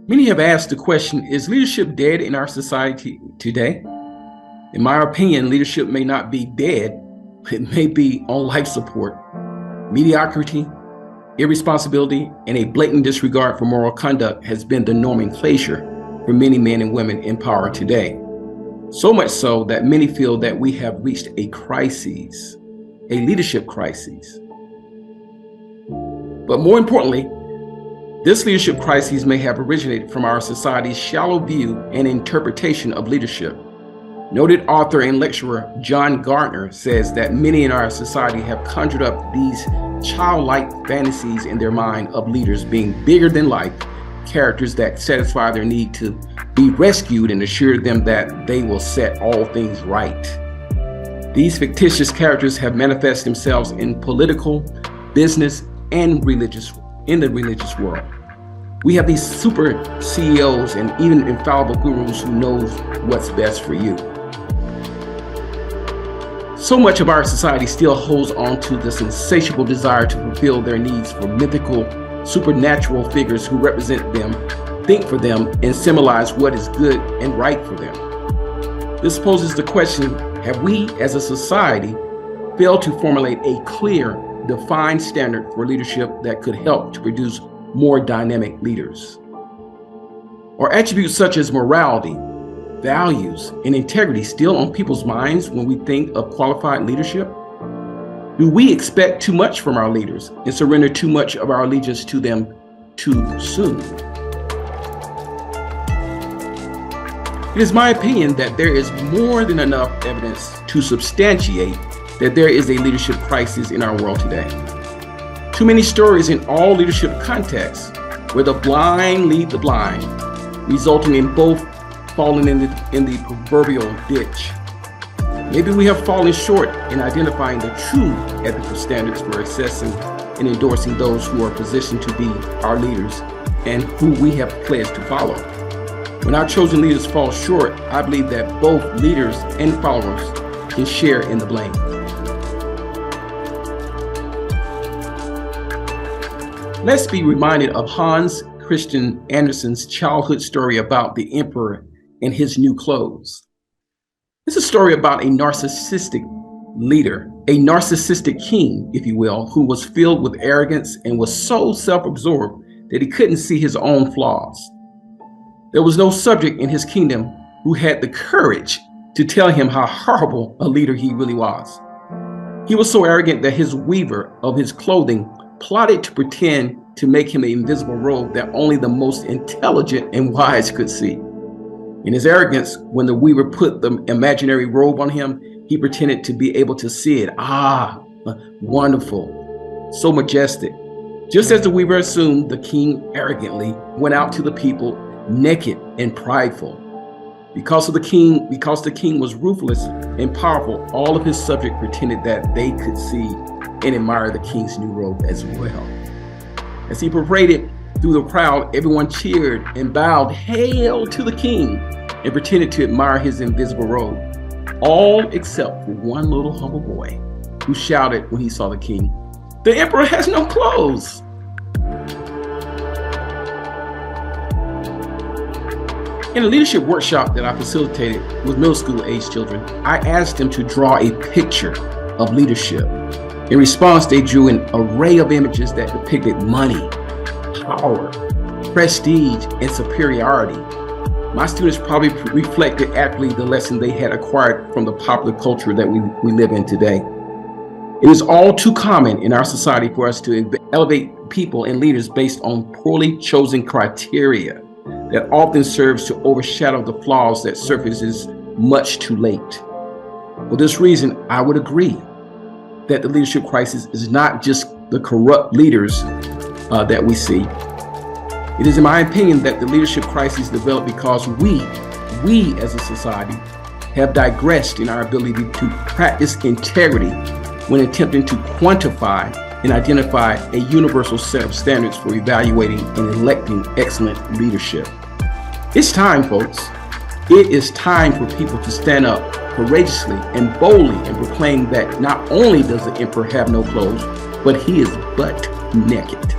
Many have asked the question, is leadership dead in our society today? In my opinion, leadership may not be dead, it may be on life support. Mediocrity, irresponsibility, and a blatant disregard for moral conduct has been the nomenclature for many men and women in power today. So much so that many feel that we have reached a crisis, a leadership crisis. But more importantly, this leadership crisis may have originated from our society's shallow view and interpretation of leadership. Noted author and lecturer John Gardner says that many in our society have conjured up these childlike fantasies in their mind of leaders being bigger than life, characters that satisfy their need to be rescued and assure them that they will set all things right. These fictitious characters have manifested themselves in political, business, and in the religious world. We have these super CEOs and even infallible gurus who knows what's best for you. So much of our society still holds on to this insatiable desire to fulfill their needs for mythical, supernatural figures who represent them, think for them, and symbolize what is good and right for them. This poses the question, have we as a society failed to formulate a clear, defined standard for leadership that could help to produce more dynamic leaders? Are attributes such as morality, values, and integrity still on people's minds when we think of qualified leadership? Do we expect too much from our leaders and surrender too much of our allegiance to them too soon? It is my opinion that there is more than enough evidence to substantiate that there is a leadership crisis in our world today. Too many stories in all leadership contexts where the blind lead the blind, resulting in both falling in the proverbial ditch. Maybe we have fallen short in identifying the true ethical standards for assessing and endorsing those who are positioned to be our leaders and who we have pledged to follow. When our chosen leaders fall short, I believe that both leaders and followers can share in the blame. Let's be reminded of Hans Christian Andersen's childhood story about the emperor and his new clothes. It's a story about a narcissistic leader, a narcissistic king, if you will, who was filled with arrogance and was so self-absorbed that he couldn't see his own flaws. There was no subject in his kingdom who had the courage to tell him how horrible a leader he really was. He was so arrogant that his weaver of his clothing plotted to pretend to make him an invisible robe that only the most intelligent and wise could see. In his arrogance, when the weaver put the imaginary robe on him, he pretended to be able to see it. Ah, wonderful, so majestic. Just as the weaver assumed, the king arrogantly went out to the people naked and prideful. Because the king was ruthless and powerful, all of his subjects pretended that they could see and admire the king's new robe as well. As he paraded through the crowd, everyone cheered and bowed hail to the king and pretended to admire his invisible robe, all except for one little humble boy who shouted when he saw the king, "The emperor has no clothes!" In a leadership workshop that I facilitated with middle school age children, I asked them to draw a picture of leadership. In response, they drew an array of images that depicted money, power, prestige, and superiority. My students probably reflected aptly the lesson they had acquired from the popular culture that we live in today. It is all too common in our society for us to elevate people and leaders based on poorly chosen criteria that often serves to overshadow the flaws that surfaces much too late. For this reason, I would agree that the leadership crisis is not just the corrupt leaders that we see. It is in my opinion that the leadership crisis developed because we as a society have digressed in our ability to practice integrity when attempting to quantify and identify a universal set of standards for evaluating and electing excellent leadership. It's time, folks. It is time for people to stand up courageously and boldly and proclaim that not only does the emperor have no clothes, but he is butt naked.